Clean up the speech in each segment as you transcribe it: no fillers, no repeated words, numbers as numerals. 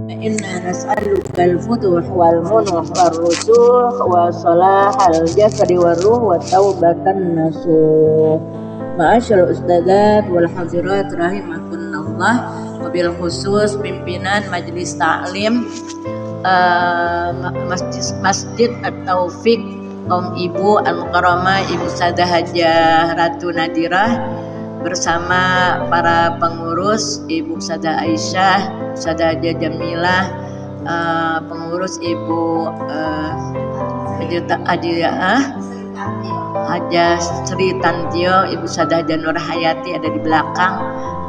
Inna nas'alukal futuh wal munuh wal rusukh wa salahal jasadi wal ruh wa taubatan nasuh. Ma'asyal ustadzat wal hadirat rahimakumullah, wabil khusus pimpinan majelis taklim Masjid At-Taufiq kaum ibu al-mukarramah Ibu Sadah Hajah Ratu Nadirah bersama para pengurus Ibu Sadah Aisyah, Sadah Hajah Jamilah, pengurus Ibu Hajah Sri Tantio, Ibu Sadah Hajah Nur Hayati ada di belakang,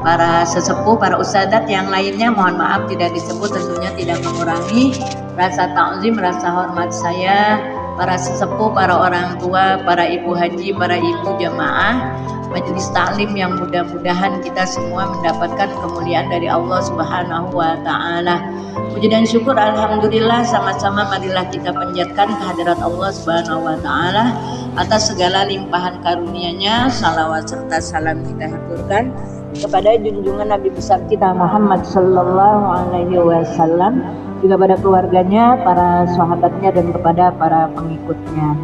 para sesepuh, para ustadzat yang lainnya, mohon maaf tidak disebut, tentunya tidak mengurangi rasa takzim, rasa hormat saya, para sesepuh, para orang tua, para ibu haji, para ibu jamaah majelis taklim yang mudah-mudahan kita semua mendapatkan kemuliaan dari Allah Subhanahu wa taala. Puji dan syukur alhamdulillah, sama-sama marilah kita panjatkan kehadirat Allah Subhanahu wa taala atas segala limpahan karunia-Nya. Salawat serta salam kita haturkan kepada junjungan Nabi besar kita Muhammad sallallahu alaihi wasallam, juga pada keluarganya, para sahabatnya, dan kepada para pengikutnya.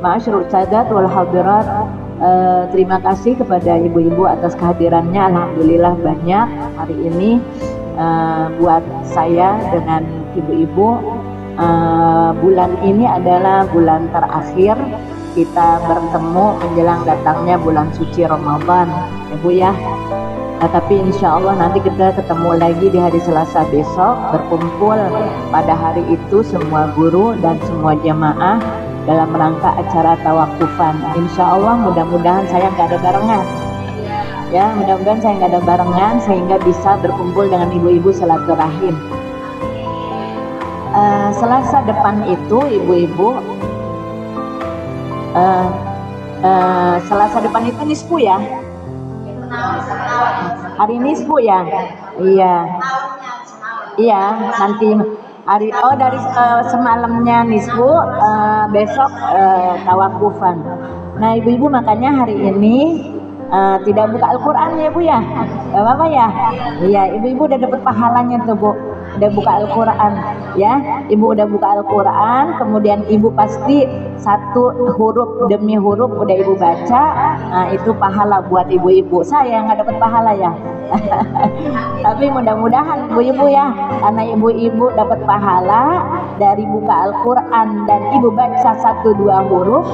Ma'asyarul sadat wal hadirat, terima kasih kepada ibu-ibu atas kehadirannya. Alhamdulillah banyak hari ini. Buat saya dengan ibu-ibu, bulan ini adalah bulan terakhir kita bertemu menjelang datangnya bulan suci Ramadan, ya Bu ya. Tapi insya Allah nanti kita ketemu lagi di hari Selasa besok, berkumpul pada hari itu semua guru dan semua jamaah dalam rangka acara tawakufan. Insya Allah mudah-mudahan saya nggak ada barengan, ya, mudah-mudahan saya nggak ada barengan sehingga bisa berkumpul dengan ibu-ibu silaturahim. Selasa depan itu ibu-ibu, Selasa depan itu nisfu ya, hari nisfu ya, iya nanti hari, dari semalamnya nisfu, besok tawakufan. Nah ibu-ibu makanya hari ini tidak buka Al-Quran ya Bu ya, gak apa-apa ya. Iya, ibu-ibu udah dapat pahalanya tuh Bu, udah buka Al-Quran ya. Ibu udah buka Al-Quran, kemudian ibu pasti satu huruf demi huruf udah ibu baca. Nah itu pahala buat ibu-ibu. Saya nggak dapat pahala ya tapi mudah-mudahan ibu-ibu ya, karena ibu-ibu dapat pahala dari buka Al-Quran dan ibu baca 1-2 huruf,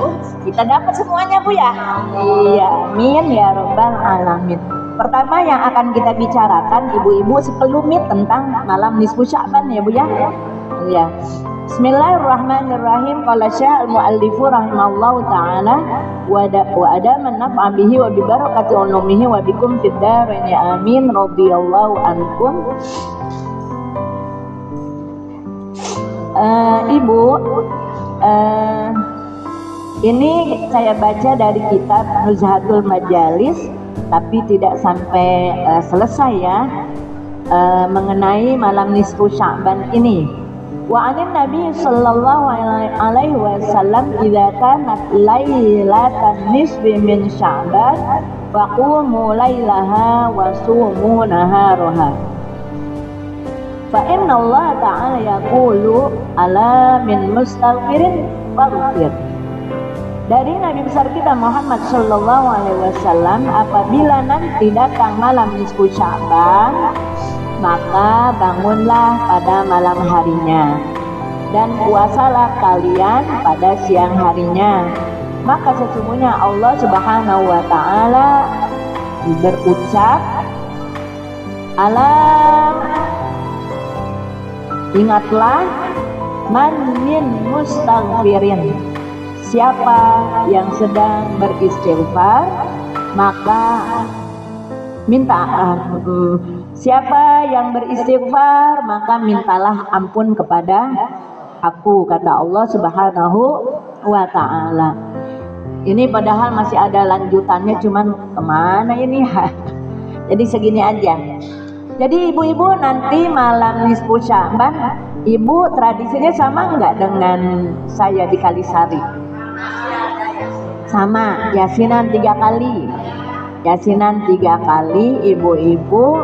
kita dapat semuanya Bu ya. Iya, amin ya rabbal alamin. Pertama yang akan kita bicarakan ibu-ibu sekelumit tentang malam nisfu Sya'ban ya Bu ya. Iya. Bismillahirrahmanirrahim. Qala sya'al muallifu rahimallahu ta'ala wa adaman naf'a bihi wa bi barakati ulumihi wa bikum fid darain amin radhiyallahu ankum. Ibu, ini saya baca dari kitab Nuzhatul Majalis, tapi tidak sampai selesai ya, mengenai malam nisfu Sya'ban ini. Wa anin Nabi sallallahu alaihi wasallam idza kanat lailatan nisfi min Sya'ban faqumu lailaha wa sumu naharaha. Fa inna Allah ta'ala yaqulu ala min mustaghfirin faghfir. Dari Nabi besar kita Muhammad sallallahu alaihi wasallam, apabila nanti datang malam nisfu Sya'ban, maka bangunlah pada malam harinya dan puasalah kalian pada siang harinya. Maka sesungguhnya Allah Subhanahu wa ta'ala berucap, alam, ingatlah, man min mustaghfirin, siapa yang sedang beristighfar maka siapa yang beristighfar maka mintalah ampun kepada aku, kata Allah Subhanahu wa ta'ala. Ini padahal masih ada lanjutannya, cuman kemana ini jadi segini aja. Jadi ibu-ibu nanti malam nisfu Sya'ban, ibu tradisinya sama enggak dengan saya di Kalisari? Sama, yasinan 3 kali. Yasinan 3 kali ibu-ibu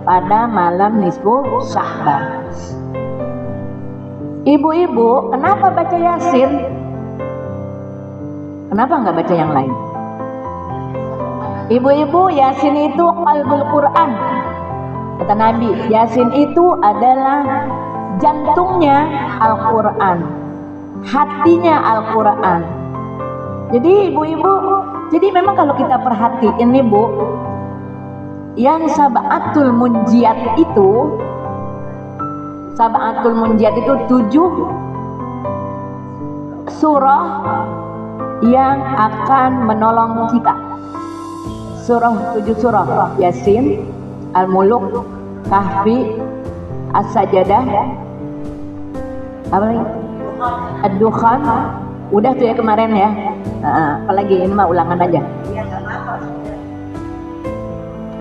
pada malam nisfu Sya'ban. Ibu-ibu, kenapa baca Yasin? Kenapa nggak baca yang lain? Ibu-ibu, Yasin itu qalbul Quran. Kata Nabi, Yasin itu adalah jantungnya Al-Quran, hatinya Al-Quran. Jadi ibu-ibu, jadi memang kalau kita perhatiin nih Bu, yang sab'atul munjiat itu 7 surah yang akan menolong kita. 7 surah, Yasin, Al-Muluk, Kahfi, As-Sajdah, apa lagi? Ad-Dukhan. Udah tuh ya kemarin ya. Apalagi ini mah ulangan aja.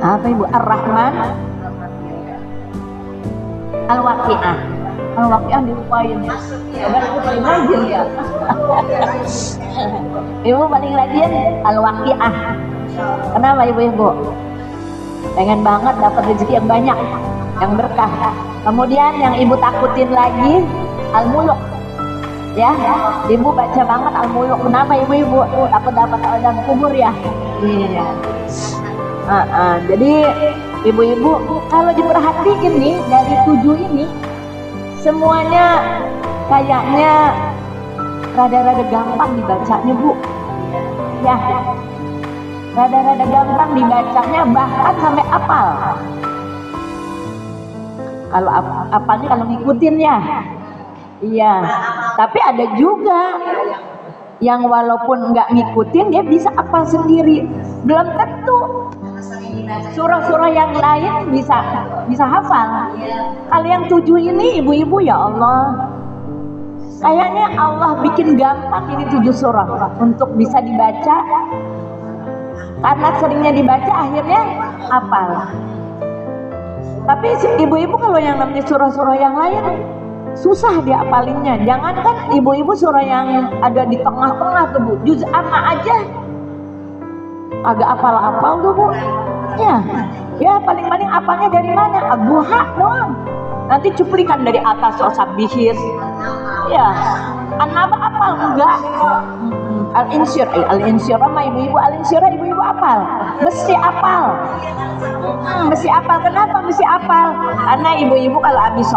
Apa Ibu? Ar-Rahman, Al-Waqi'ah. Al-Waqi'ah dilupain. Padahal itu paling rajin ya. Ibu paling rajin Al-Waqi'ah. Kenapa ibu-ibu? Pengen banget dapat rezeki yang banyak, yang berkah. Kemudian yang ibu takutin lagi Al-Muluk. Ya, ibu baca banget Al-Muluk. Kenapa ibu-ibu? Takut dapat dalam kubur ya. Iya. Jadi ibu-ibu kalau diperhatiin nih dari 7 ini semuanya kayaknya rada-rada gampang dibacanya Bu. Ya, rada-rada gampang dibacanya, bahkan sampai apal. Kalau apalnya kalau ngikutin ya. Iya, tapi ada juga yang walaupun nggak ngikutin dia bisa apal sendiri. Belum tentu. Surah-surah yang lain bisa hafal. Kalau yang 7 ini ibu-ibu ya Allah, kayaknya Allah bikin gampang ini 7 surah untuk bisa dibaca. Karena seringnya dibaca akhirnya hafal. Tapi ibu-ibu kalau yang namanya surah-surah yang lain susah dia apalinnya. Jangankan ibu-ibu surah yang ada di tengah-tengah tuh Bu, juz amma aja agak apal-apal tuh Bu. Ya paling-paling apalnya dari mana? Ad-Duha doang. Nanti cuplikan dari atas Sabbihis. Ya, An-Naba apal enggak? Al-Insyirah mah ibu-ibu Al-Insyirah ibu-ibu apal. Mesti apal. Mesti apal. Kenapa mesti apal? Karena ibu-ibu kalau habis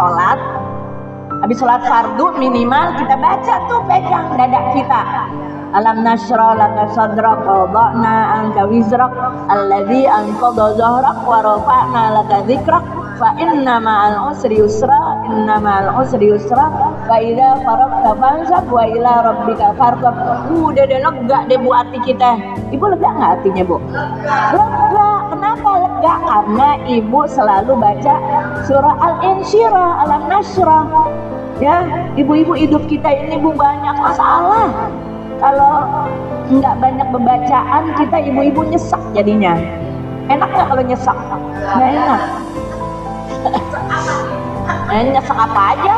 sholat fardu minimal kita baca tuh, pegang dada kita. Alam nashrah laka sadrak wa wada'na anka wizrak alladzi anqadha dhahrak wa rafa'na laka dzikrak fa inna ma'al usri yusra fa idza faragta fansab wa ila rabbika farghab. Udah lega deh Bu hati kita. Ibu lega enggak hatinya Bu? Lega. Kenapa lega? Karena ibu selalu baca surah Al-Insyirah, Alam Nashrah. Ya, ibu-ibu hidup kita ini Bu banyak masalah. Kalau nggak banyak pembacaan, kita ibu-ibu nyesek jadinya. Enak nggak kalau nyesek? Nggak enak. Nyesek apa aja?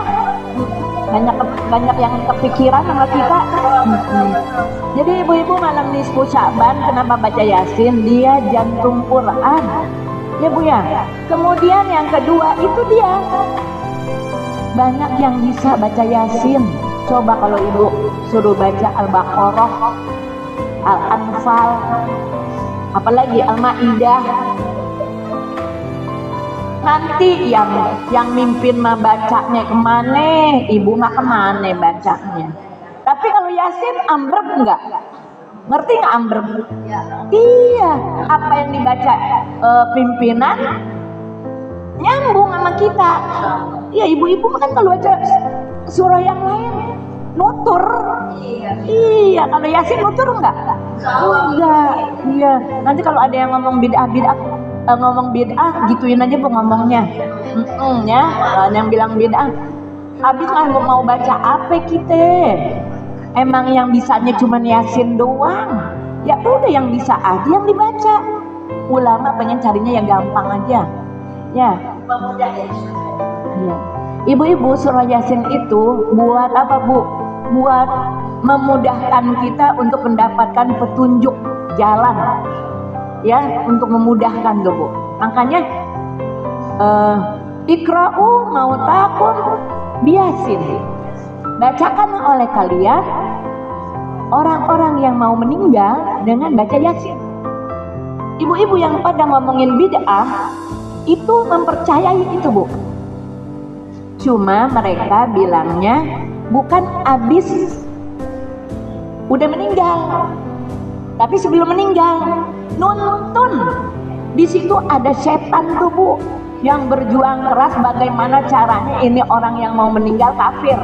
Banyak yang kepikiran sama kita. Jadi ibu-ibu malam nisfu Sya'ban kenapa baca Yasin? Dia jantung Quran. Ya Bu ya. Kemudian yang kedua itu dia banyak yang bisa baca Yasin. Coba kalau ibu suruh baca Al-Baqarah, Al-Anfal, apalagi Al-Maidah. Nanti yang mimpin mah bacanya kemana, ibu mah kemana bacanya. Tapi kalau Yasin ambrek enggak? Ngerti nggak ambrek? Iya, apa yang dibaca pimpinan nyambung sama kita. Ya ibu-ibu kan kalau baca surah yang lain nutur. Iya, kalau Yasin nutur enggak? Enggak. Iya. Nanti kalau ada yang ngomong bid'ah gituin aja Bu ngomongnya. Ya, yang bilang bid'ah. Habis nggak mau baca apa kita? Emang yang bisanya cuma Yasin doang. Ya udah yang bisa aja yang dibaca. Ulama pengen carinya yang gampang aja. Ya. Iya. Ibu-ibu surah Yasin itu buat apa Bu? Buat memudahkan kita untuk mendapatkan petunjuk jalan. Ya, untuk memudahkan tuh Bu. Makanya Iqra'u mautakum biyasin. bacakan oleh kalian orang-orang yang mau meninggal dengan baca Yasin. Ibu-ibu yang pada ngomongin bid'ah itu mempercayai itu, Bu. Cuma mereka bilangnya bukan abis udah meninggal, tapi sebelum meninggal nuntun. Di situ ada setan tuh, Bu, yang berjuang keras bagaimana caranya ini orang yang mau meninggal kafir.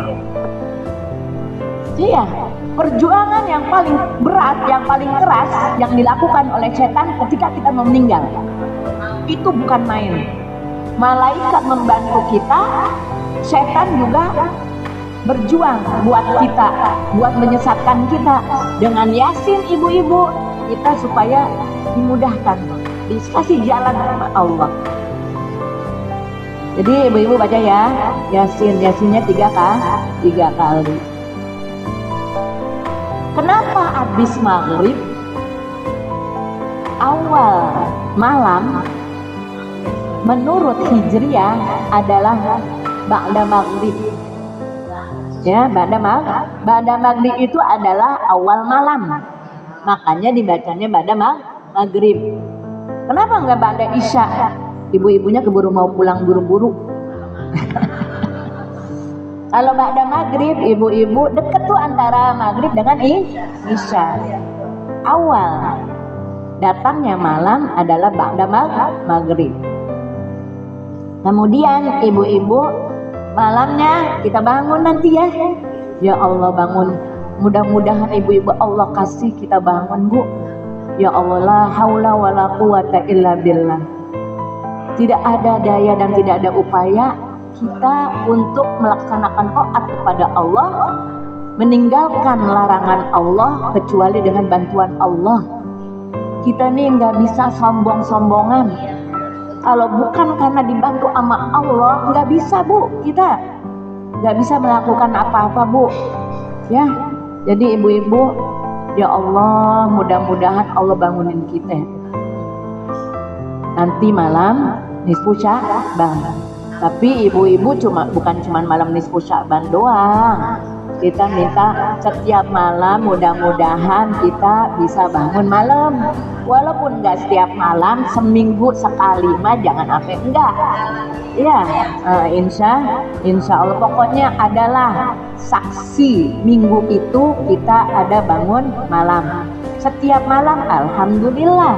Iya, perjuangan yang paling berat, yang paling keras yang dilakukan oleh setan ketika kita mau meninggal. Itu bukan main. Malaikat membantu kita, setan juga berjuang buat kita, buat menyesatkan kita. Dengan Yasin, ibu-ibu, kita supaya dimudahkan, dikasih jalan sama Allah. Jadi ibu-ibu baca ya, Yasinnya 3 kali. Kenapa habis maghrib awal malam menurut Hijriyah adalah ba'da maghrib? Ya, ba'da maghrib itu adalah awal malam, makanya dibacanya ba'da maghrib. Kenapa enggak ba'da isya? Ibu-ibunya keburu mau pulang buru-buru. Kalau ba'da maghrib, ibu-ibu deket tuh antara maghrib dengan isya. Awal datangnya malam adalah ba'da maghrib. Kemudian ibu-ibu malamnya kita bangun nanti ya. Ya Allah, bangun. Mudah-mudahan ibu-ibu Allah kasih kita bangun, Bu. Ya Allah, la haula wala quwata illa billah. Tidak ada daya dan tidak ada upaya kita untuk melaksanakan taat kepada Allah, meninggalkan larangan Allah kecuali dengan bantuan Allah. Kita nih nggak bisa sombong-sombongan. Kalau bukan karena dibantu sama Allah, nggak bisa, Bu. Kita nggak bisa melakukan apa-apa, Bu. Ya, jadi ibu-ibu, ya Allah, mudah-mudahan Allah bangunin kita. Nanti malam nisfu Sya'ban. Tapi ibu-ibu bukan cuma malam nisfu Sya'ban doang. Kita minta setiap malam mudah-mudahan kita bisa bangun malam. Walaupun nggak setiap malam, seminggu sekali mah jangan sampai enggak. Ya, insya Allah pokoknya adalah saksi minggu itu kita ada bangun malam. Setiap malam alhamdulillah.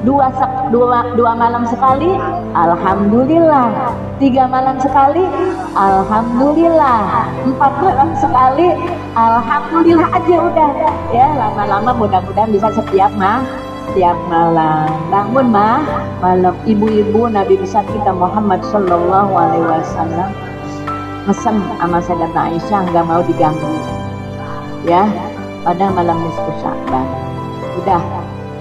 Dua malam sekali alhamdulillah. 3 malam sekali alhamdulillah. 4 malam sekali alhamdulillah aja udah. Ya, lama-lama mudah-mudahan bisa setiap malam. Bangun malam. Ibu-ibu Nabi besar kita Muhammad sallallahu alaihi wasallam mesen sama Sayyidatuna Aisyah nggak mau diganggu. Ya, pada malam nisfu Sya'ban. Udah.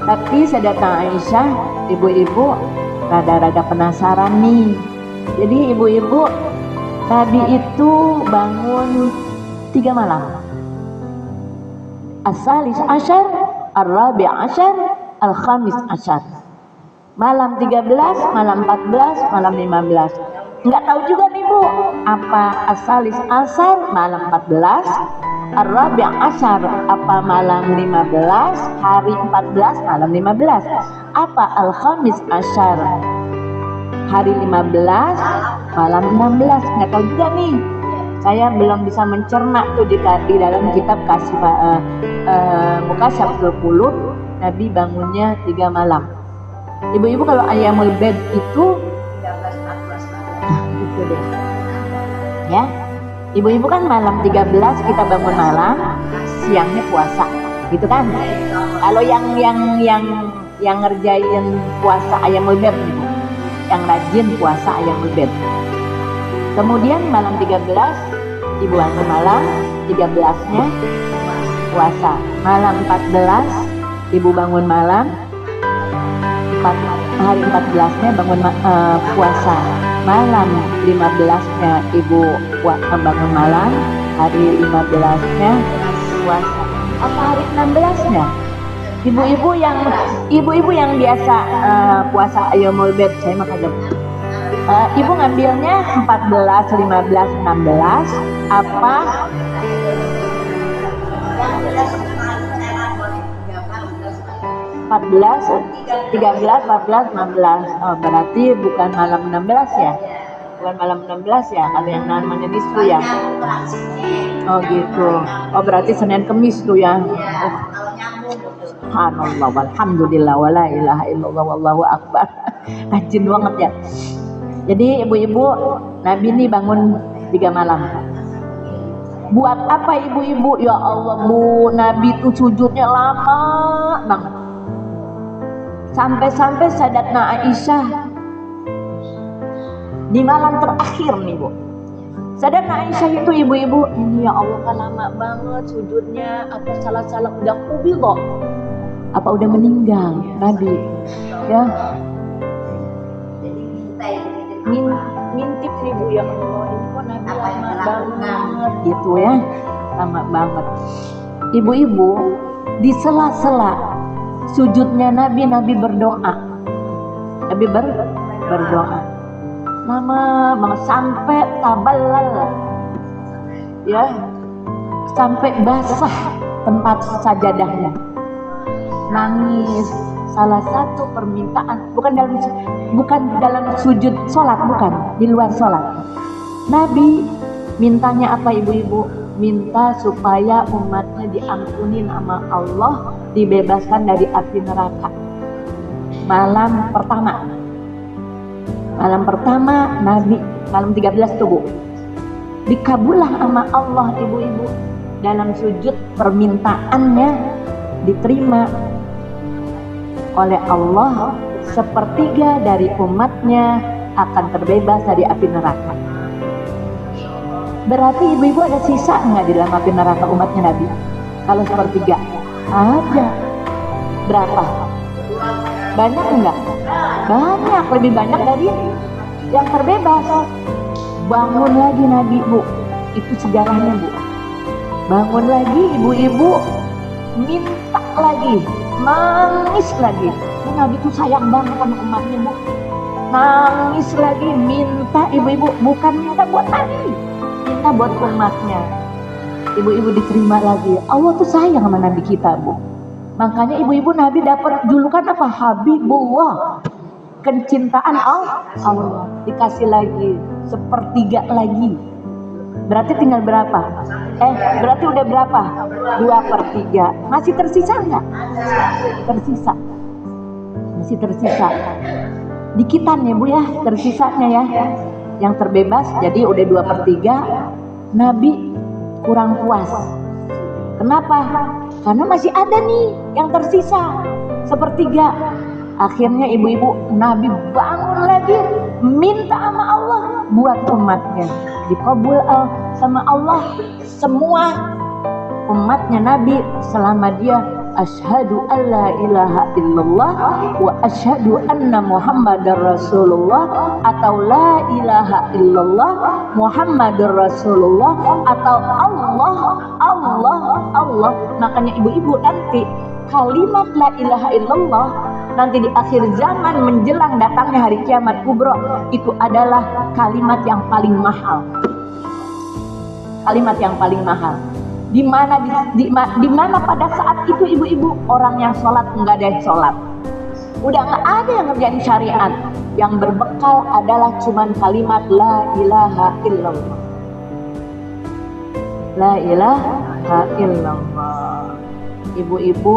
Tapi Sayyidatuna Aisyah, ibu-ibu rada-rada penasaran nih. Jadi ibu-ibu, Nabi itu bangun 3 malam. As-salis asyar, ar-rabi' asyar, al-khamis asyar. Malam 13, malam 14, malam 15. Nggak tahu juga nih, Bu, apa as-salis asyar malam 14, ar-rabi' asyar apa malam 15, hari 14 malam 15, apa al-khamis asyar hari 15 malam 16. Nggak tahu juga nih, saya belum bisa mencerna tuh di dalam kitab Mukasyaful Qulub. Nabi bangunnya 3 malam. Ibu-ibu kalau Ayyamul Bid itu itu deh ya. Ibu-ibu kan malam 13 kita bangun malam, siangnya puasa, gitu kan? Kalau yang ngerjain puasa Ayyamul Bid, yang rajin puasa Ayyamul Bid. Kemudian malam 13 ibu bangun malam, 13-nya puasa. Malam 14 ibu bangun malam, hari 14-nya bangun puasa. Malam 15-nya ibu bangun malam, hari 15-nya puasa. Apa hari 16-nya? Ibu-ibu yang biasa puasa Ayyamul Bid, saya mah kagak. Ibu ngambilnya 14, 15, 16 apa? 14, 13, 14, 16. Oh, berarti bukan malam 16 ya? Bukan malam 16 ya? Kalau yang namanya nisfu ya? Oh gitu. Oh berarti Senin Kemis tuh ya? Oh. Subhanallah, walhamdulillah, wala ilaha illallah, wallahu akbar. Rajin banget ya. Jadi ibu-ibu, Nabi ini bangun 3 malam. Buat apa ibu-ibu? Ya Allah bu, Nabi itu sujudnya lama banget. Sampai-sampai Sayyidatna Aisyah di malam terakhir nih bu. Sayyidatna Aisyah itu ibu-ibu, ini ya Allah kan lama banget sujudnya. Apa salah-salah udah kubil kok? Apa udah meninggal Nabi? Ya. Mintip nih bu, ya Allah ini kok Nabi lama banget gitu ya, lama banget. Ibu-ibu di sela-sela sujudnya Nabi berdoa. Nabi berdoa lama banget sampai taballal ya, sampai basah tempat sajadahnya, nangis. Salah satu permintaan bukan dalam sujud sholat, bukan di luar sholat. Nabi mintanya apa ibu-ibu? Minta supaya umatnya diampuni sama Allah, dibebaskan dari api neraka. Malam pertama Nabi, malam 13 tuh bu, dikabullah sama Allah ibu-ibu, dalam sujud permintaannya diterima oleh Allah. Sepertiga dari umatnya akan terbebas dari api neraka. Berarti ibu-ibu ada sisa nggak di dalam api neraka umatnya Nabi? Kalau sepertiga ada. Berapa? Banyak enggak? Banyak, lebih banyak dari yang terbebas. Bangun lagi Nabi bu, itu sejarahnya bu. Bangun lagi ibu-ibu, minta lagi, nangis lagi. Nabi itu sayang banget sama umatnya bu. Nangis lagi, minta ibu-ibu, bukan minta buat Nabi, minta buat umatnya. Ibu-ibu diterima lagi. Allah tuh sayang sama Nabi kita bu. Makanya ibu-ibu Nabi dapat julukan apa? Habibullah, kecintaan Allah. Dikasih lagi sepertiga lagi. Berarti tinggal berapa? Berarti udah berapa? 2/3. Masih tersisa nggak? Tersisa. Masih tersisa. Dikitan ya bu ya, tersisanya ya. Yang terbebas jadi udah 2/3. Nabi kurang puas. Kenapa? Karena masih ada nih yang tersisa 1/3. Akhirnya ibu-ibu Nabi bangun lagi, minta sama Allah buat umatnya. Dikabul sama Allah semua umatnya Nabi selama dia asyhadu alla ilaha illallah wa asyhadu anna muhammadar rasulullah, atau la ilaha illallah muhammadur rasulullah, atau Allah. Makanya ibu-ibu nanti kalimat la ilaha illallah nanti di akhir zaman menjelang datangnya hari kiamat kubro, itu adalah kalimat yang paling mahal. Kalimat yang paling mahal. Di mana pada saat itu ibu-ibu orang yang sholat nggak ada yang sholat, udah nggak ada yang ngerjain syariat, yang berbekal adalah cuman kalimat la ilaha illallah. La ilaha illallah. Ibu-ibu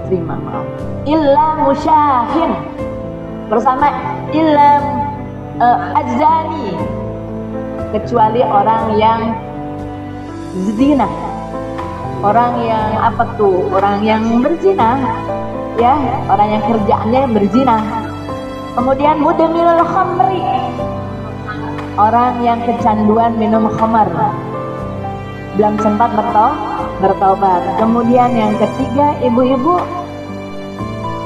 terima maaf. Illa musyahin bersama illa azani, kecuali orang yang zina, orang yang apa tuh, orang yang berzina ya, orang yang kerjaannya berzina. Kemudian mudminul khamri, orang yang kecanduan minum khamar, belum sempat bertobat. Kemudian yang ketiga ibu-ibu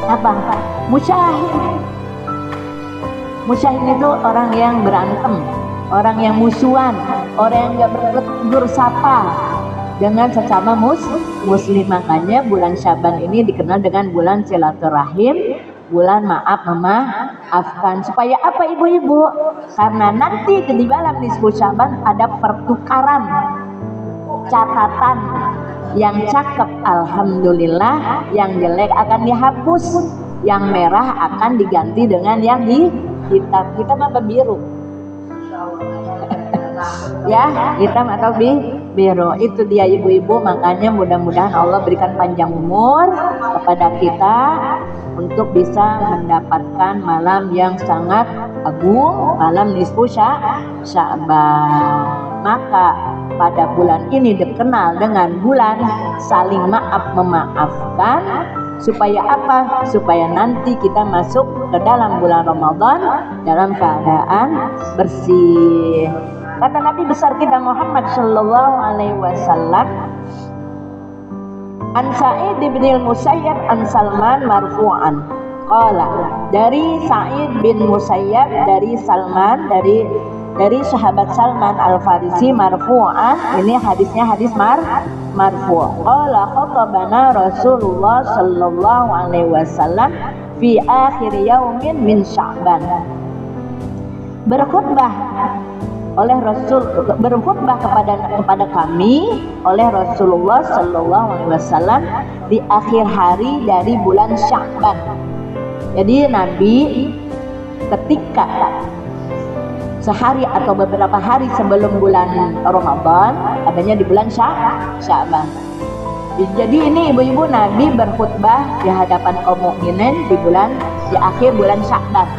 apa? Musyahin. Musyahin itu orang yang berantem, orang yang musuhan, orang yang gak bertegur sapa dengan sesama muslim. Makanya bulan Syaban ini dikenal dengan bulan silaturahim, bulan maaf memaafkan. Supaya apa ibu-ibu? Karena nanti di dalam nisfu Sya'ban ada pertukaran catatan, yang cakep alhamdulillah, yang jelek akan dihapus, yang merah akan diganti dengan yang hitam. Hitam apa biru? Ya, hitam atau biru. Itu dia ibu-ibu. Makanya mudah-mudahan Allah berikan panjang umur kepada kita untuk bisa mendapatkan malam yang sangat agung, malam nisfu Sya'ban. Maka pada bulan ini dikenal dengan bulan saling maaf memaafkan. Supaya apa? Supaya nanti kita masuk ke dalam bulan Ramadan dalam keadaan bersih. Kata Nabi besar kita Muhammad sallallahu alaihi wasallam, An Sa'id bin Musayyab an Salman marfu'an. Qala, dari Sa'id bin Musayyab, dari Salman, dari sahabat Salman Al-Farisi marfu'an. Ini hadisnya hadis marfu'. Qala khatabana Rasulullah sallallahu alaihi wasallam fi akhir yaumin min Sya'ban. Berkhutbah kepada kami oleh Rasulullah sallallahu alaihi wasallam di akhir hari dari bulan Sya'ban. Jadi Nabi ketika sehari atau beberapa hari sebelum bulan Ramadan, adanya di bulan Sya'ban. Jadi ini ibu-ibu, Nabi berkhutbah di hadapan kaum mukminin di akhir bulan Sya'ban.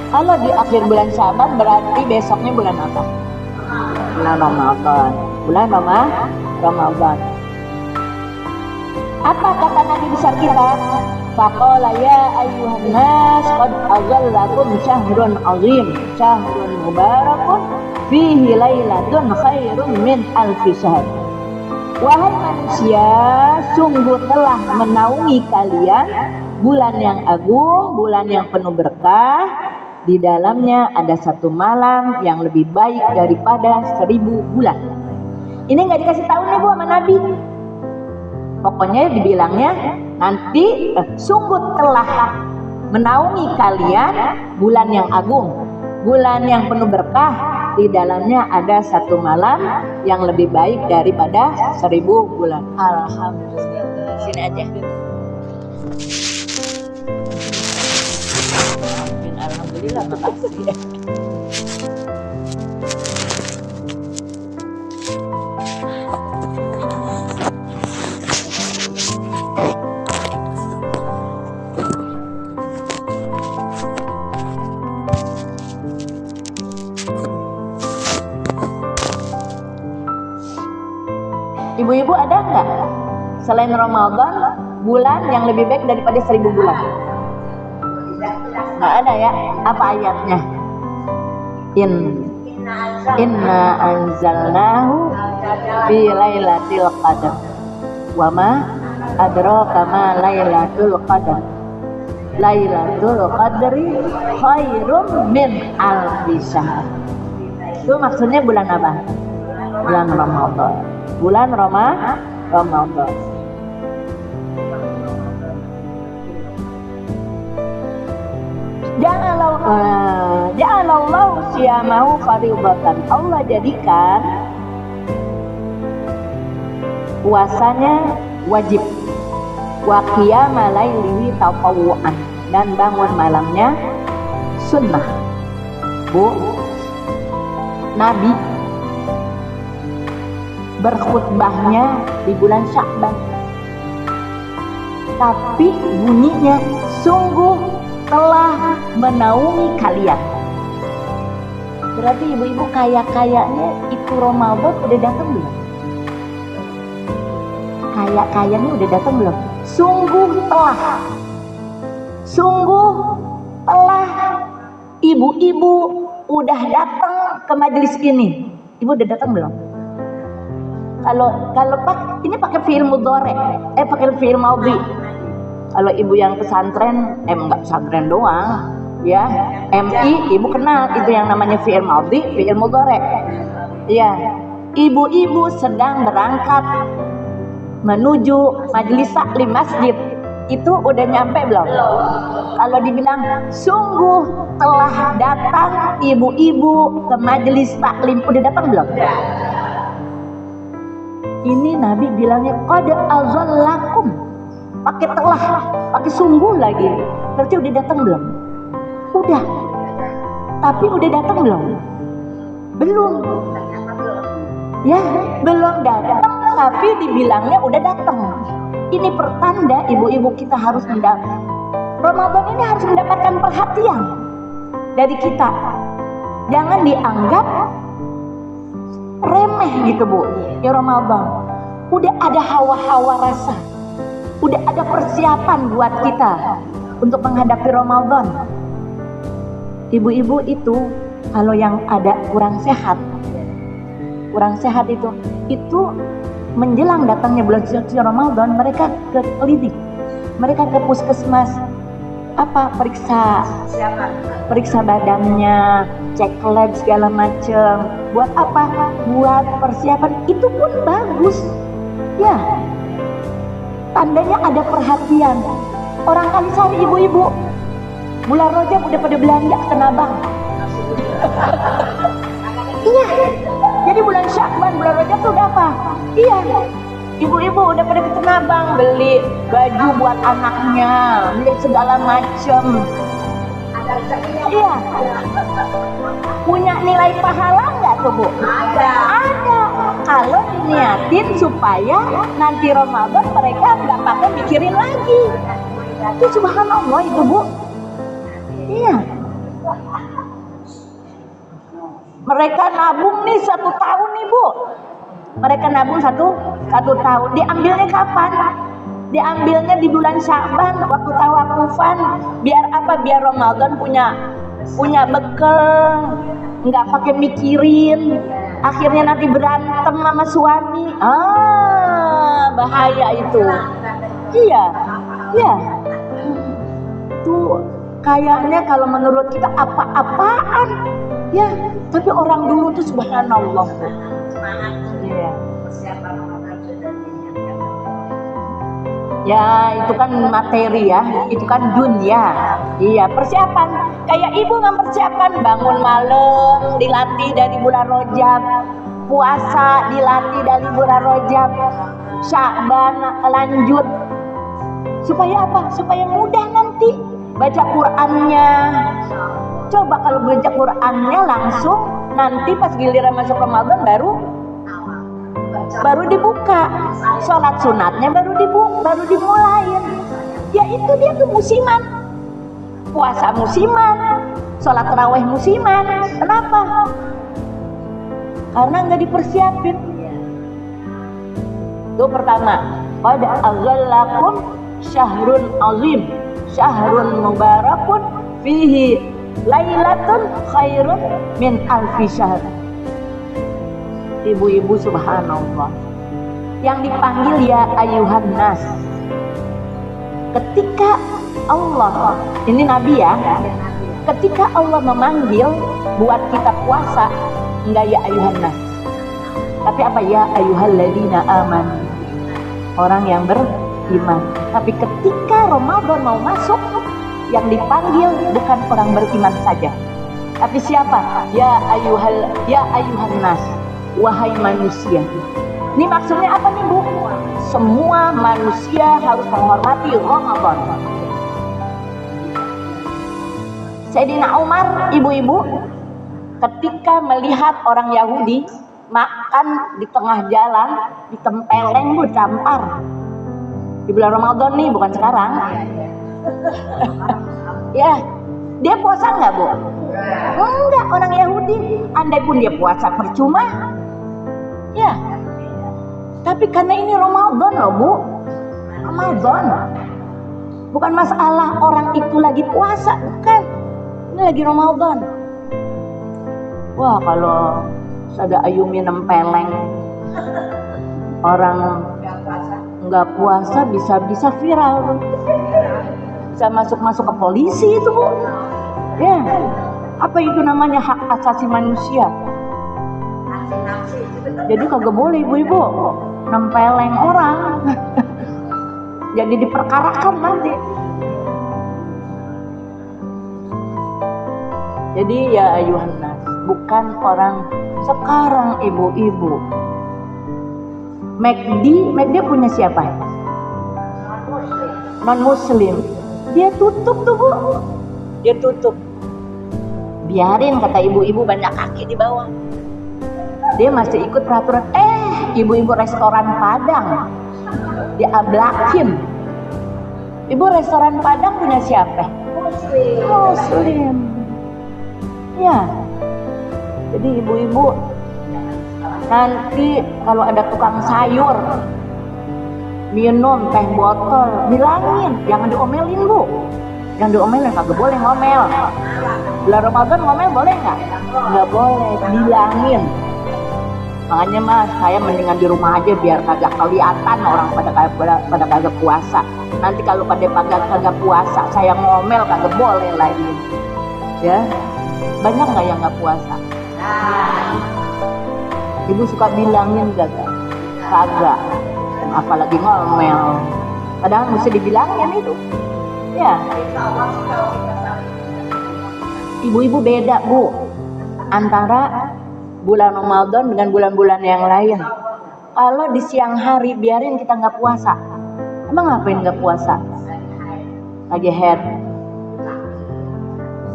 Kalau di akhir bulan Sya'ban berarti besoknya bulan apa? Bulan Ramadan. Bulan Ramadan. Apa kata Nabi besar kita? Faqala ya ayyuhan nas qad azallakum syahrun azim, syahrun mubarakun fihi lailatun khairum min alfi syahr. Wahai manusia, sungguh telah menaungi kalian bulan yang agung, bulan yang penuh berkah. Di dalamnya ada satu malam yang lebih baik daripada 1000 bulan. Ini nggak dikasih tahu nih Bu sama Nabi. Pokoknya dibilangnya nanti sungguh telah menaungi kalian bulan yang agung, bulan yang penuh berkah. Di dalamnya ada satu malam yang lebih baik daripada 1000 bulan. Alhamdulillah. Sini aja. Alhamdulillah, makasih ya. Ibu-ibu ada nggak selain Ramadan bulan yang lebih baik daripada 1000 bulan? Nggak ada ya. Apa ayatnya? Inna anzalnahu fi lailatul qadar. Wa ma adraka ma lailatul qadar. Lailatul qadri khairum min alfi syahr. Itu maksudnya bulan apa? Bulan Ramadan. Bulan Ramadan. Ja'alallahu siyamahu fardatan. Allah jadikan puasanya wajib. Wa qiyama lailihi tatawwu'an, dan bangun malamnya sunnah. Bu, Nabi berkhutbahnya di bulan Sya'ban, tapi bunyinya sungguh telah menaungi kalian. Berarti ibu-ibu kaya-kayanya itu Ramadan udah datang belum? Kaya-kayanya udah datang belum? Sungguh telah ibu-ibu udah datang ke majelis ini. Ibu udah datang belum? Kalau Pak ini pakai fi'il mudhari, pakai fi'il madhi. Kalau ibu yang pesantren, enggak pesantren doang, ya, MI, ibu kenal itu yang namanya fi'il madhi, fi'il mudhari. Ya, ibu-ibu sedang berangkat menuju majelis taklim masjid. itu udah nyampe belum? Kalau dibilang sungguh telah datang ibu-ibu ke majelis taklim, udah datang belum? Ini Nabi bilangnya qad azallakum, pakai telah, pakai sungguh lagi, berarti udah datang belum? Udah. Tapi udah datang belum? Belum. Ya, belum datang, tapi dibilangnya udah datang. Ini pertanda ibu-ibu kita harus mendapat Ramadan ini, harus mendapatkan perhatian dari kita. Jangan dianggap remeh gitu Bu. Ya Ramadan, udah ada hawa-hawa rasa, udah ada persiapan buat kita untuk menghadapi Ramadan. Ibu-ibu itu kalau yang ada kurang sehat itu menjelang datangnya bulan suci Ramadan, mereka ke klinik, mereka ke puskesmas, periksa badannya, cek lab segala macam. Buat apa? Buat persiapan. Itu pun bagus ya, tandanya ada perhatian. Orang Kalisari ibu-ibu bulan Rajab udah pada belanja ke Tanah Abang. Iya, jadi bulan Syakban, bulan Rajab tuh udah apa? Iya, ibu-ibu udah pada ke Tanah Abang, beli baju buat anaknya, beli segala macem. Iya, punya nilai pahala nggak tuh Bu? Ada. Kalau diniatin supaya nanti Ramadan mereka nggak pakai mikirin lagi. Itu subhanallah itu Bu. Iya. Mereka nabung nih 1 tahun nih Bu. Mereka nabung satu tahun. Diambilnya kapan? Diambilnya di bulan Syakban, waktu tawakufan. Biar apa? Biar Ramadan punya bekal, nggak pakai mikirin. Akhirnya nanti berantem sama suami. Bahaya itu. Iya. Tuh kayaknya kalau menurut kita apa-apaan. Ya, tapi orang dulu tuh subhanallah. Iya. Ya, itu kan materi ya, itu kan dunia. Iya, persiapan. Kayak ibu mempersiapkan bangun malam, dilatih dari bulan Rajab, puasa dilatih dari bulan Rajab, Syakban lanjut. Supaya apa? Supaya mudah nanti baca Qur'annya. Coba kalau baca Qur'annya langsung, nanti pas giliran masuk Ramadan baru dibuka, sholat sunatnya baru dimulain. Ya itu dia tuh musiman, puasa musiman, sholat tarawih musiman. Kenapa? Karena nggak dipersiapin. Itu pertama, pada aghallakum syahrun azim, syahrun mubarakun fihi lailatun khairun min alfi syahr. Ibu-ibu subhanallah, yang dipanggil ya ayuhan nas. Ketika Allah, ini Nabi ya, ketika Allah memanggil buat kita puasa, enggak ya ayuhan nas, tapi apa? Ya ayyuhalladzina amanu, orang yang beriman. Tapi ketika Ramadan mau masuk, yang dipanggil bukan orang beriman saja, tapi siapa? Ya ayuhan nas, wahai manusia. Ini maksudnya apa nih Bu? Semua manusia harus menghormati Ramadan. Sayyidina Umar, ibu-ibu, ketika melihat orang Yahudi makan di tengah jalan, ditempeleng Bu, campar. Di bulan Ramadan nih, bukan sekarang. Ya, dia puasa nggak Bu? Enggak, orang Yahudi. Andai pun dia puasa percuma. Ya, tapi karena ini Ramadan loh Bu, Ramadan. Bukan masalah orang itu lagi puasa, bukan. Ini lagi Ramadan. Wah, kalau ada ayumi nempeleng orang nggak puasa, bisa viral, bisa masuk ke polisi itu Bu. Ya, apa itu namanya hak asasi manusia. Jadi kagak boleh ibu-ibu nempeleng orang. jadi diperkarakan nanti. Jadi ya ayuhan nas, bukan orang sekarang ibu-ibu. McD punya siapa? Non muslim. Dia tutup tuh Bu. Dia tutup. Biarin kata ibu-ibu banyak kaki di bawah. Dia masih ikut peraturan. Ibu-ibu restoran Padang diablakin. Ibu restoran Padang punya siapa? Muslim. Ya. Jadi ibu-ibu nanti kalau ada tukang sayur minum teh botol, bilangin, jangan diomelin Bu. Jangan diomelin, kagak boleh ngomel. Bulan Ramadan ngomel boleh nggak? Nggak boleh, bilangin. Makanya Mas, saya mendingan di rumah aja biar kagak kelihatan orang pada kagak puasa. Nanti kalau pada kagak puasa, saya ngomel kagak boleh lagi. Ya, banyak nggak yang nggak puasa? Ibu suka bilangin kagak? Kagak. Apalagi ngomel. Padahal mesti dibilangin itu. Ya. Ibu-ibu beda Bu antara bulan Ramadan dengan bulan-bulan yang lain. Kalau di siang hari biarin kita nggak puasa. Emang ngapain nggak puasa? Lagi head,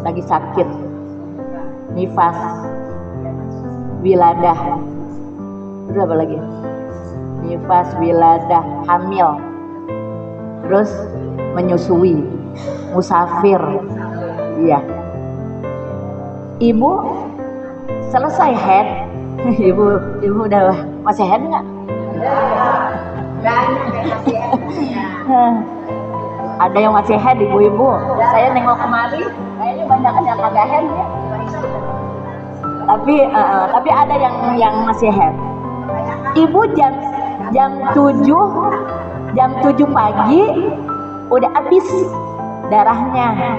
lagi sakit, nifas, wiladah, terus apa lagi? Nifas, wiladah, hamil, terus menyusui, musafir. Iya. Ibu selesai head. Ibu udah masih head nggak? Ada yang masih head ibu-ibu. Saya nengok kemari, kayaknya banyak yang kagak head ya. Tapi ada yang masih head. Ibu jam 7 pagi udah habis darahnya.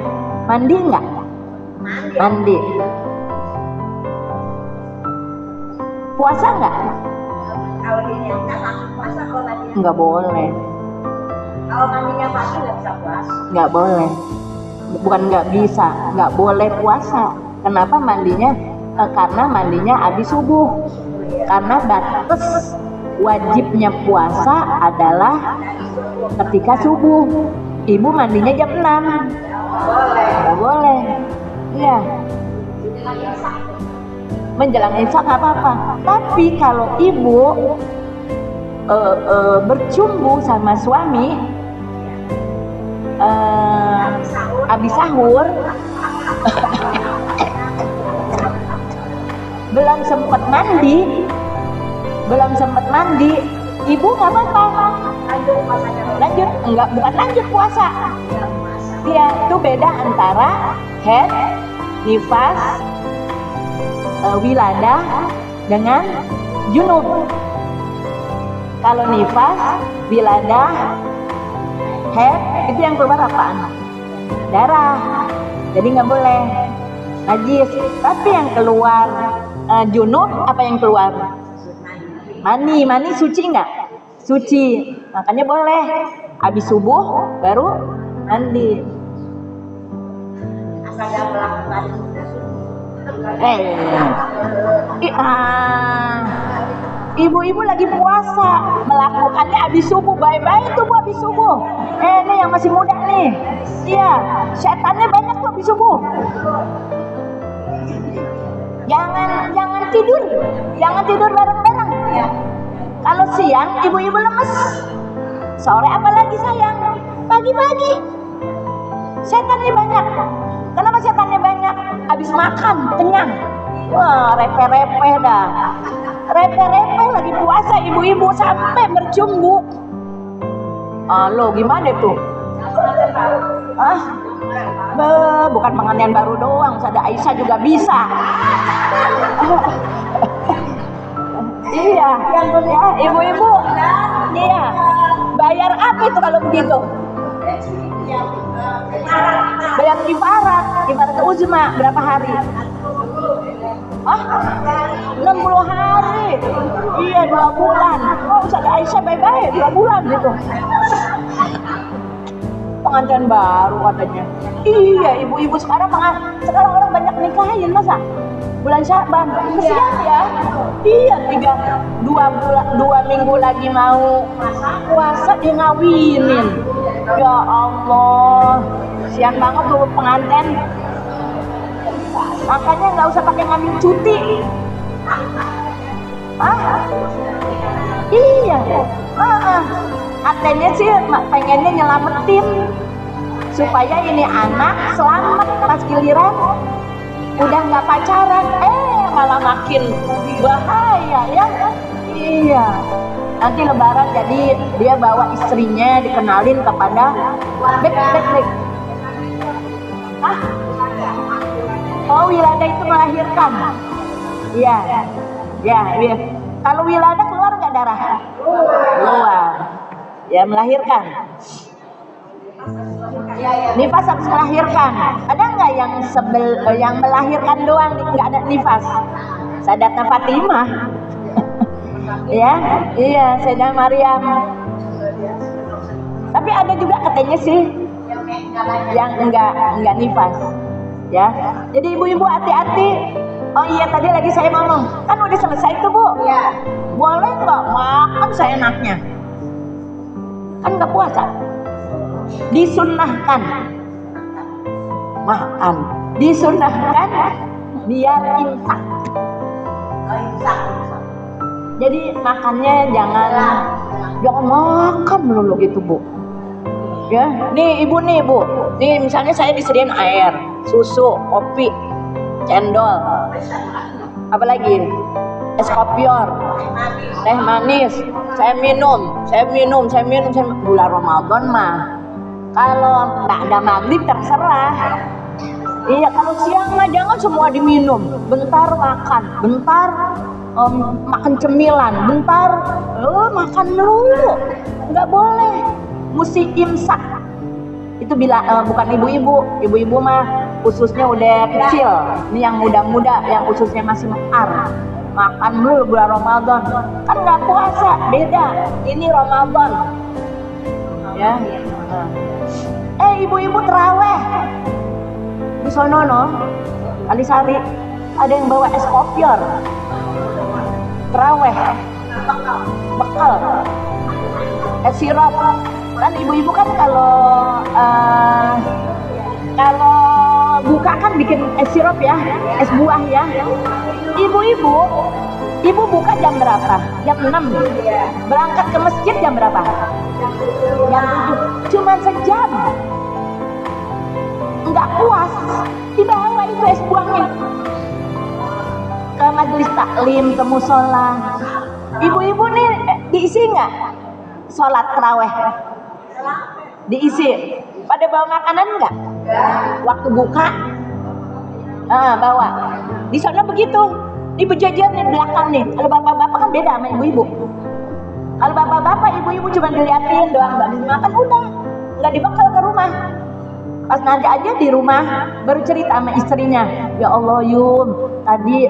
Mandi nggak? Mandi. Puasa nggak? Kalau dia langsung puasa, kalau mandinya Nggak boleh. Kalau mandinya pagi nggak bisa puasa. Nggak boleh. Bukan nggak bisa, nggak boleh puasa. Kenapa mandinya? Karena mandinya habis subuh. Karena batas wajibnya puasa adalah ketika subuh. Ibu mandinya jam 6. Nggak boleh. Iya. Menjelang Isya nggak apa-apa. Tapi kalau ibu bercumbu sama suami habis sahur belum sempat mandi, ibu nggak apa-apa. Lanjut, enggak, bukan lanjut puasa. Iya, itu beda antara head, nifas, wiladah dengan junub. Kalau nifas, wiladah, head itu yang keluar apaan? Darah. Jadi nggak boleh najis. Tapi yang keluar junub apa yang keluar? Mani suci nggak? Suci. Makanya boleh. Habis subuh baru mandi. Asal dia melakukan Ibu-ibu lagi puasa, melakukannya habis subuh, bye-bye tuh Bu habis subuh. Ini yang masih muda nih. Iya, setannya banyak tuh habis subuh. Jangan tidur bareng-bareng. Kalau siang ibu-ibu lemes. Sore apalagi sayang? Pagi-pagi. Setannya banyak. Kenapa setannya banyak? Habis makan, kenyang. Wah, repe-repe dah. Repe-repe lagi puasa ibu-ibu sampai bercumbu. Lo gimana tuh? Bukan pengantin baru doang, ada Aisyah juga bisa. Iya, ya, ibu-ibu. Iya. Bayar apa itu kalau begitu? Bayar kifarat uzma berapa hari? 60 hari. Iya, 2 bulan. Oh, Ustaz Aisyah bye-bye 2 bulan gitu. pengantin baru katanya. Iya, ibu-ibu sekarang orang banyak nikahin masa bulan Syaban. Kesian ya. Iya, 2 minggu lagi mau puasa dia ngawinin. Ya Allah, kesian banget tuh pengantin. Makanya nggak usah pakai ngambil cuti. Iya. Katanya sih pengennya nyelamatin supaya ini anak selamat pas giliran udah nggak pacaran, malah makin bahaya ya. Iya. Nanti lebaran jadi dia bawa istrinya dikenalin kepada bek. Oh, wiladah itu melahirkan. Iya. Kalau wiladah keluar nggak darah? Keluar. Ya, melahirkan. Nifas habis melahirkan. Ada nggak yang melahirkan doang nggak ada nifas? Sayyidatna Fatimah. Ya, iya, Sayyidah Maryam. Tapi ada juga katanya sih yang enggak nifas. Ya. Jadi ibu-ibu hati-hati. Oh iya, tadi lagi saya ngomong, kan udah selesai tuh, Bu. Iya. Boleh nggak makan seenaknya? Kan nggak puasa. Disunnahkan makan, disunnahkan biar imsak. Jadi makannya jangan makan melulu gitu, Bu. Ya, nih ibu, nih misalnya saya disediain air, susu, kopi, cendol, apa lagi? Es kopior, teh manis, saya minum. Bulan Ramadan mah kalau nggak ada maghrib terserah. Iya, kalau siang mah jangan semua diminum. Bentar makan, bentar makan cemilan, bentar makan dulu. Nggak boleh, mesti imsak. Itu bila bukan ibu-ibu mah ususnya udah kecil. Ini yang muda-muda, yang ususnya masih mekar. Makan dulu bulan Ramadan. Kan nggak puasa, beda. Ini Ramadan. Ya. Ibu-ibu terawih di sono Kalisari ada yang bawa es kopior. Terawih. Bekal. Es sirup. Kan ibu-ibu kan kalau buka kan bikin es sirup ya, es buah ya. Ibu buka jam berapa? Jam 6. Berangkat ke masjid jam berapa? Jam 7. Cuma sejam. Enggak puas, dibawa itu es buahnya ke majelis taklim, ke musola. Ibu-ibu nih diisi nggak sholat tarawih? Diisi. Pada bawa makanan nggak? Waktu buka bawa. Di sana begitu. Ibu jajan di belakang nih. Kalau bapak-bapak kan beda sama ibu-ibu. Kalau bapak-bapak, ibu-ibu cuma diliatin doang, nggak makan, udah nggak dibekal ke rumah. Pas nanti aja di rumah baru cerita sama istrinya, ya Allah Yum, tadi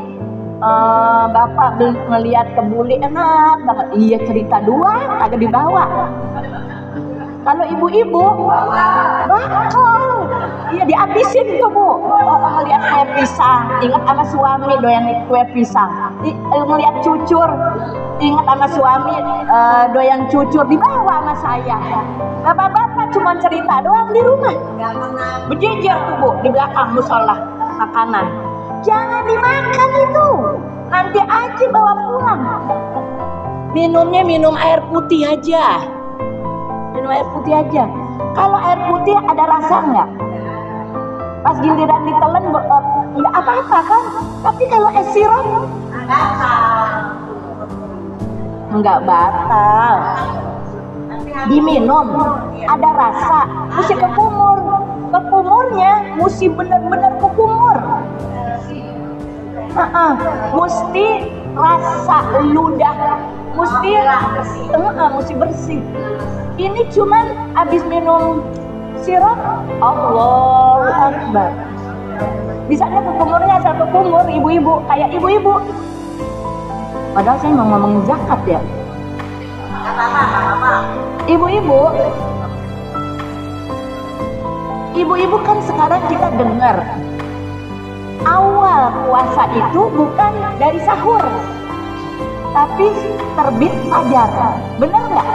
bapak ngeliat kebuli enak banget. Iya, cerita doang, kagak dibawa. Kalau ibu-ibu bakal, iya dihabisin tuh, Bu. Ngeliat kue pisang, ingat sama suami doyan kue pisang. Ngeliat cucur, ingat sama suami doyan cucur, dibawa sama saya. Bapak-bapak cuma cerita doang di rumah. Berjejer tuh, Bu, di belakang musola makanan. Jangan dimakan itu, nanti aja bawa pulang. Minumnya minum air putih aja. Minum air putih aja. Kalau air putih ada rasa nggak? Pas giliran ditelan nggak apa-apa kan? Tapi kalau es sirup nggak batal. Diminum ada rasa, mesti kekumur. Kekumurnya mesti benar-benar kekumur. Mesti rasa ludah, mesti bersih. Ini cuman habis minum sirup, Allahu Akbar. Bisanya kekumurnya asal kekumur, ibu-ibu, kayak ibu-ibu. Padahal saya mau ngomongin zakat ya. Ibu-ibu Ibu-ibu kan sekarang kita dengar awal puasa itu bukan dari sahur, tapi terbit fajar. Benar nggak?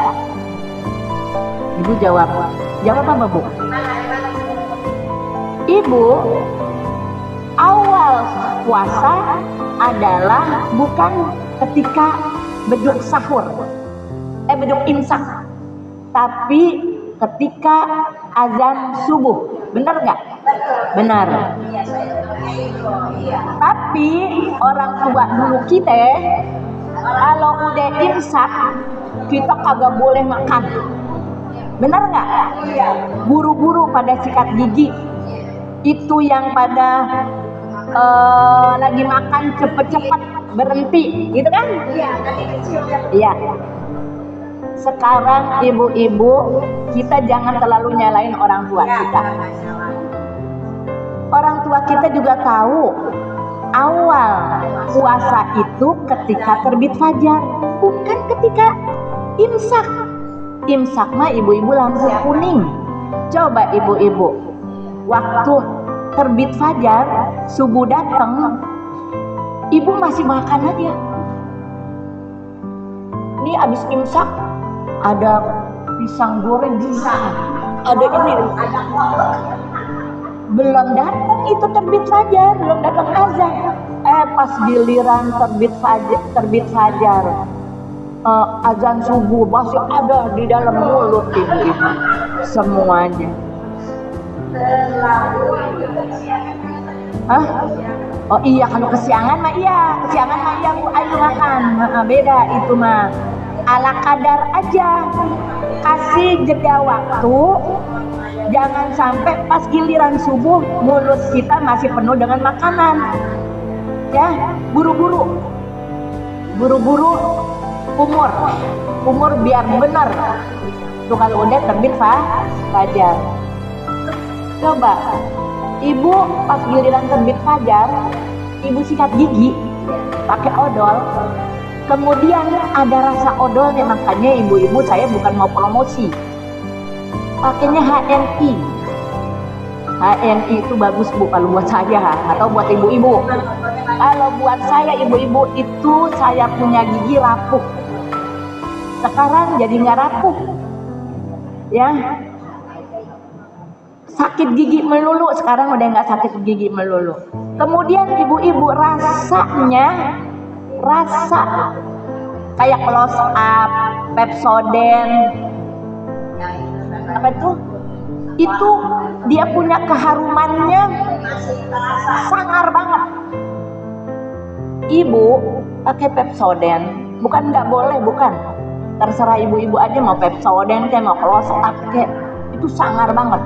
Ibu jawab apa Bu? Ibu, awal puasa adalah bukan ketika beduk sahur, beduk imsak, tapi ketika azan subuh. Benar nggak? Benar. Tapi orang tua dulu kita, kalau udah imsak, kita kagak boleh makan. Benar nggak? Buru-buru pada sikat gigi. Itu yang pada lagi makan cepet-cepet berhenti, gitu kan? Iya. Sekarang ibu-ibu, kita jangan terlalu nyalain orang tua kita. Orang tua kita juga tahu awal puasa itu ketika terbit fajar, bukan ketika imsak. Imsak mah ibu-ibu lampu kuning. Coba ibu-ibu, waktu terbit fajar, subuh datang, ibu masih makan aja. Ini abis imsak, ada pisang goreng bisa, ada ini, belum datang itu terbit fajar, belum datang azan. Pas giliran terbit fajar, azan subuh masih ada di dalam mulut ibu-ibu semuanya. Oh iya, kalau kesiangan mah iya Bu, ayo makan. Beda itu mah, ala kadar aja. Kasih jeda waktu, jangan sampai pas giliran subuh mulut kita masih penuh dengan makanan. Ya, buru-buru umur biar benar. Tuh kalau udah terbit fajar. Coba ibu pas giliran terbit fajar, ibu sikat gigi pakai odol. Kemudian ada rasa odolnya, makanya ibu-ibu saya bukan mau promosi, pakainya HNI. HNI itu bagus Bu kalau buat saya atau buat ibu-ibu. Kalau buat saya ibu-ibu itu, saya punya gigi rapuh. Sekarang jadi nggak rapuh, ya. Sakit gigi melulu, sekarang udah nggak sakit gigi melulu. Kemudian ibu-ibu rasa kayak close up, Pepsodent, apa itu dia punya keharumannya sangar banget. Ibu pakai Pepsodent, bukan nggak boleh, bukan, terserah ibu-ibu aja mau Pepsodent kayak mau close up kayak, itu sangar banget.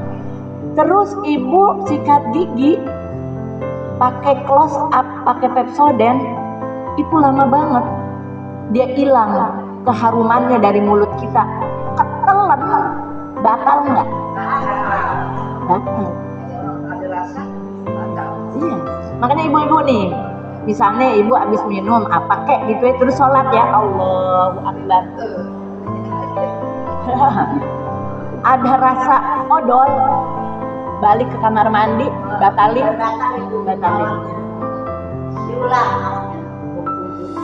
Terus ibu sikat gigi pakai close up, pakai Pepsodent, itu lama banget dia hilang keharumannya dari mulut kita. Ketelan, batal nggak? Batal. Iya, makanya ibu-ibu nih, misalnya ibu habis minum apa kek gitu ya, terus sholat ya, Allahu Akbar, ada rasa odol, balik ke kamar mandi, batalin.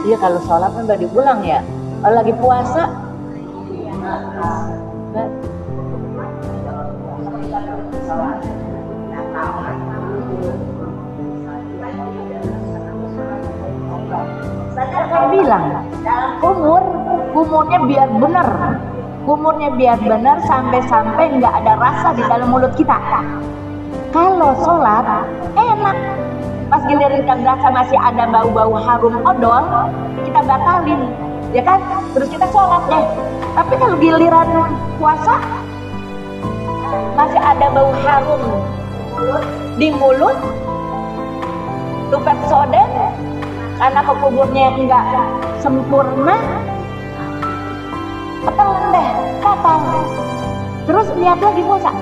Iya, kalau sholat kan baru diulang ya. Kalau lagi puasa, saya bilang kumurnya biar benar sampai nggak ada rasa di dalam mulut kita. Kalau sholat enak, pas giliran kan rasa masih ada bau-bau harum odol, kita batalin, ya kan? Terus kita sholat deh. Tapi kalau giliran puasa masih ada bau harum di mulut, tuh Pepsodent, karena kekuburnya enggak sempurna, ketelan deh, batal. Terus lihat lagi puasa.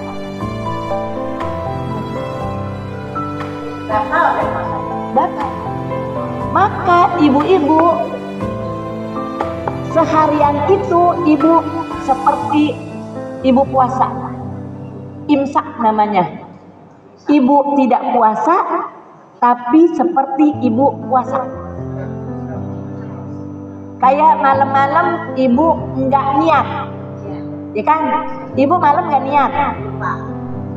Batal. Maka ibu-ibu seharian itu ibu seperti ibu puasa, imsak namanya. Ibu tidak puasa, tapi seperti ibu puasa. Kayak malam-malam ibu nggak niat, ya kan? Ibu malam nggak niat,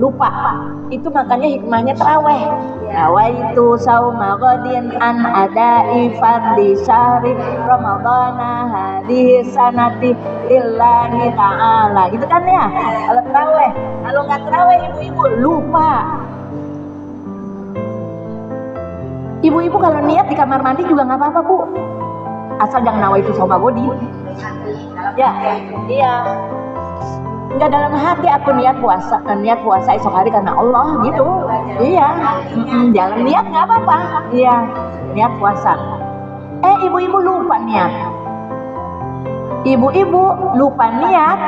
lupa. Itu makanya hikmahnya taraweh. Nawaitu sauma ghadin an adai fardhi syahri ramadhana hadhihi sanati lillahi ta'ala. Gitu kan ya? Kalau taraweh, kalau nggak taraweh ibu-ibu lupa. Ibu-ibu kalau niat di kamar mandi juga nggak apa-apa, Bu. Asal jangan nawaitu sauma ghadin. Ya, iya. Enggak, dalam hati aku niat puasa esok hari karena Allah gitu. Iya. Jalan niat nggak apa-apa. Iya, niat puasa. Ibu-ibu lupa niat. Ibu-ibu lupa niat,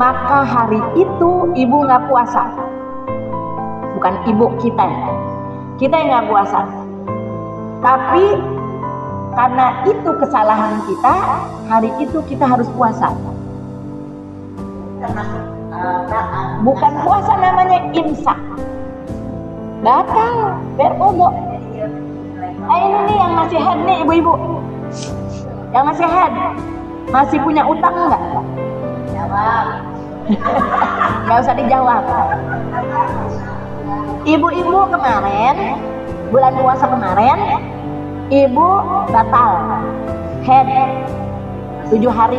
maka hari itu ibu nggak puasa. Bukan ibu kita yang nggak puasa. Tapi karena itu kesalahan kita, hari itu kita harus puasa. Bukan puasa, namanya imsak. Batal, berwudu. Ini nih yang masih head nih ibu-ibu. Yang masih head, masih punya utang enggak? Jawab. Nggak usah dijawab. Ibu-ibu kemarin, bulan puasa kemarin, ibu batal head 7 hari.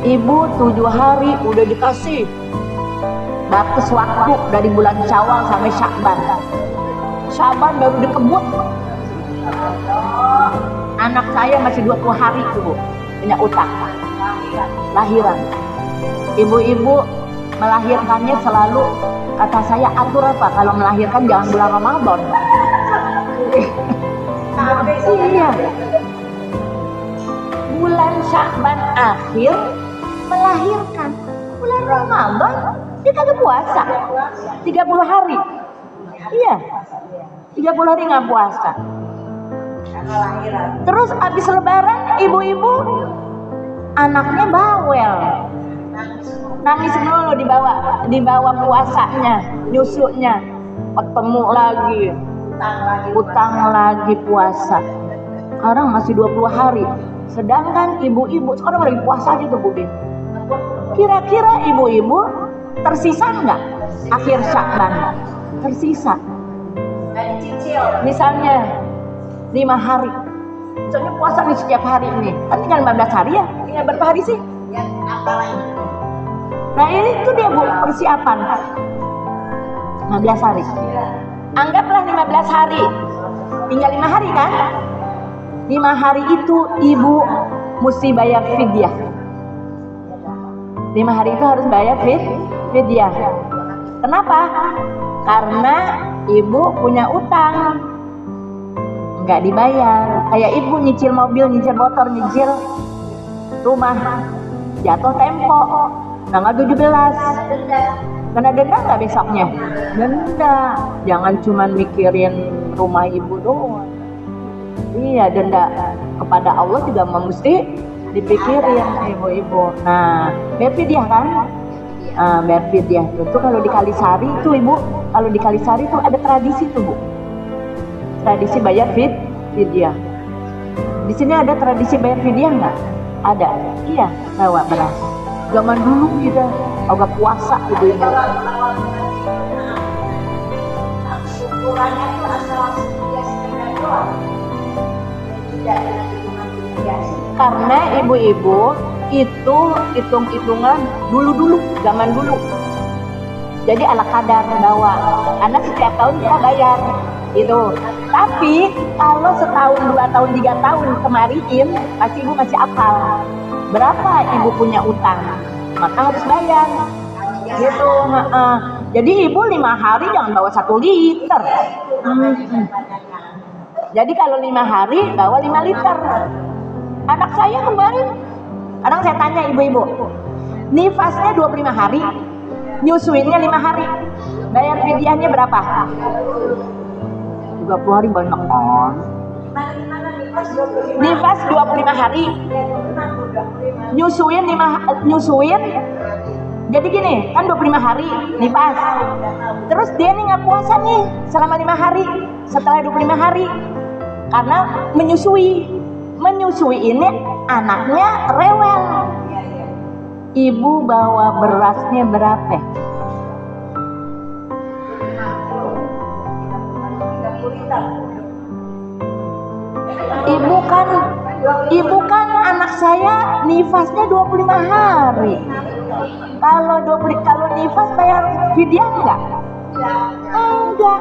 Ibu 7 hari udah dikasih batas waktu dari bulan Syawal sampai Sya'ban. Sya'ban baru dikebut. Anak saya masih 20 hari tuh, Bu, punya utang lahiran. Ibu-ibu melahirkannya selalu, kata saya, atur apa kalau melahirkan jangan bulan Ramadan. Iya, bulan Sya'ban akhir melahirkan, bulan Ramadan dia kagak puasa 30 hari. Iya, 30 hari nggak puasa. Terus abis lebaran ibu-ibu anaknya bawel, nangis dulu dibawa puasanya, nyusunya, ketemu lagi, utang lagi puasa. Sekarang masih 20 hari. Sedangkan ibu-ibu sekarang lagi puasa aja tuh, Bu. Kira-kira ibu-ibu tersisa nggak akhir Sya'ban? Tersisa. Misalnya 5 hari. Misalnya puasa nih setiap hari ini. Kan tinggal 15 hari ya? Tinggal berapa hari sih? Nah ini tuh dia, Bu, persiapan 15 hari. Anggaplah 15 hari. Tinggal 5 hari kan? 5 hari itu ibu mesti bayar fidyah. 5 hari itu harus bayar fidyah. Kenapa? Karena ibu punya utang, nggak dibayar. Kayak ibu nyicil mobil, nyicil motor, nyicil rumah, jatuh tempo tanggal 17. Kena denda nggak besoknya? Denda. Jangan cuma mikirin rumah ibu doang. Iya, denda kepada Allah juga mesti dipikirin ibu-ibu. Nah, bayar fidyah kan? Bayar fidyah itu kalau di Kalisari itu, Ibu, kalau di Kalisari itu ada tradisi tuh, Bu. Tradisi bayar fidyah. Di sini ada tradisi bayar fidyah nggak? Ada. Iya, bawa beras. Zaman dulu kita agak puasa ibu-ibu. Ukurannya itu asal biasa doang. Tidak dengan hitungan biasa. Karena ibu-ibu itu hitung-hitungan dulu zaman dulu. Jadi ala kadar bawa. Karena setiap tahun kita bayar itu. Tapi kalau setahun, 2 tahun, 3 tahun kemarin, pasti ibu masih hafal berapa ibu punya utang, maka harus bayar. Gitu. Jadi ibu 5 hari jangan bawa 1 liter. Jadi kalau 5 hari bawa 5 liter. Anak saya kemarin, kadang saya tanya ibu-ibu, nifasnya 25 hari, nyusuinnya 5 hari, bayar fidyahnya berapa? 30 hari banyak kan? Nifas 25 hari, nyusuin Jadi gini, kan 25 hari nifas. Terus dia nih nggak puasa nih selama 5 hari. Setelah 25 hari, karena menyusui. Menyusui ini anaknya rewel. Ibu bawa berasnya berapa? Ibu kan anak saya nifasnya 25 hari. Kalau nifas bayar fidyah enggak? Enggak.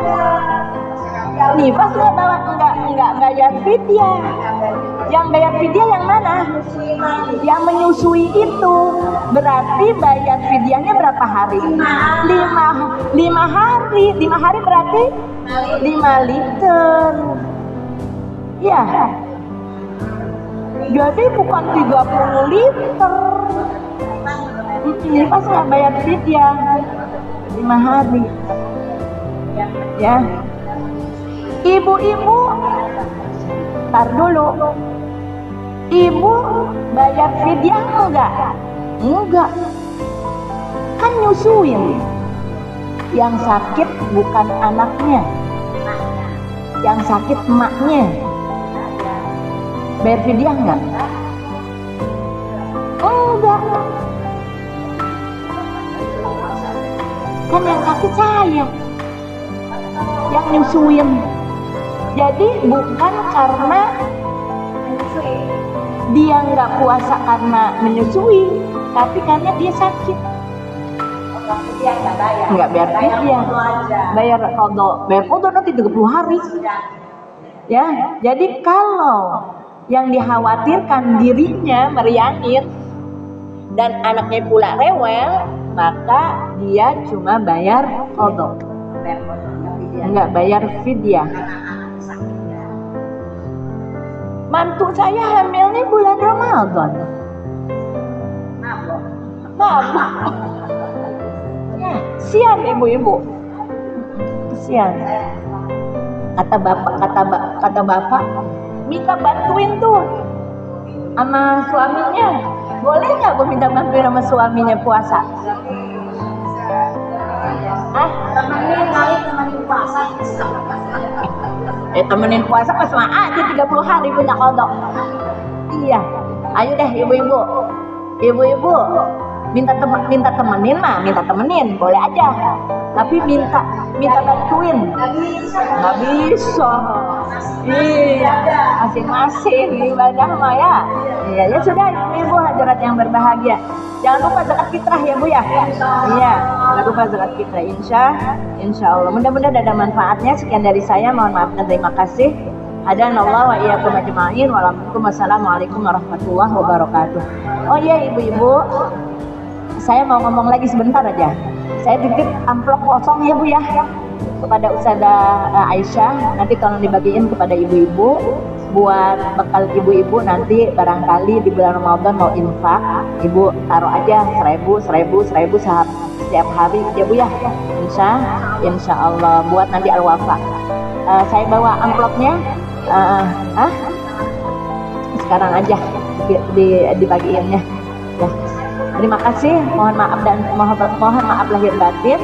Nifas enggak bayar fidyah. Yang bayar fidyah yang mana? Yang menyusui itu. Berarti bayar fidyahnya berapa hari? 5 hari. 5 hari berarti 5 liter. Ya. Jadi bukan 30 liter. Nifas nggak bayar fidyah 5 hari. Ya. Ibu-ibu, tar dulu. Ibu bayar fidyah enggak? Enggak. Kan nyusuin. Yang sakit bukan anaknya. Yang sakit emaknya. Bayar fidyah enggak? Enggak. Kan yang sakit saya, yang nyusuin. Jadi bukan karena dia nggak puasa karena menyusui, tapi karena dia sakit. Nggak bayar fidyah, bayar qadha nanti 30 hari. Ya, jadi kalau yang dikhawatirkan dirinya meriangin dan anaknya pula rewel, maka dia cuma bayar qadha, nggak bayar fidyah. Mantu saya hamilnya bulan Ramadan. Mabuk. Ya, sian ibu-ibu. Kesian. Kata bapak, minta bantuin tuh sama suaminya. Boleh nggak gue minta bantuin sama suaminya puasa? Temenin puasa. Temenin puasa pas sama aja 30 hari punya qadha. Iya. Ayo deh ibu-ibu. Ibu-ibu minta temenin mah, minta temenin boleh aja. Tapi minta bantuin. Nggak bisa. Iya, masing-masing ibadah mah ya. Iya, ya sudah ibu hadirat yang berbahagia. Jangan lupa zakat fitrah ya Bu ya. Iya, jangan lupa zakat fitrah. Insya Allah. Mudah-mudahan ada manfaatnya. Sekian dari saya. Mohon maaf dan terima kasih. Hadanallah wa iyyakum ajma'in. Wassalamualaikum warahmatullahi wabarakatuh. Oh iya ibu-ibu, saya mau ngomong lagi sebentar aja. Saya titip amplop kosong ya Bu ya, kepada Ustazah Aisyah. Nanti tolong dibagiin kepada ibu-ibu buat bekal ibu-ibu nanti barangkali di bulan Ramadan mau infak. Ibu taruh aja 1000 setiap hari ya Bu ya. Insya Allah buat nanti al-wafa. Saya bawa amplopnya. Sekarang aja dibagiinnya ya. Terima kasih, mohon maaf lahir batin.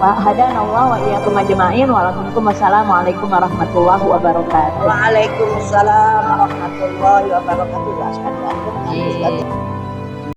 Wa hadanallahu wa iyyakum ajma'in. Wassalamualaikum warahmatullahi wabarakatuh. Waalaikumsalam warahmatullahi wabarakatuh.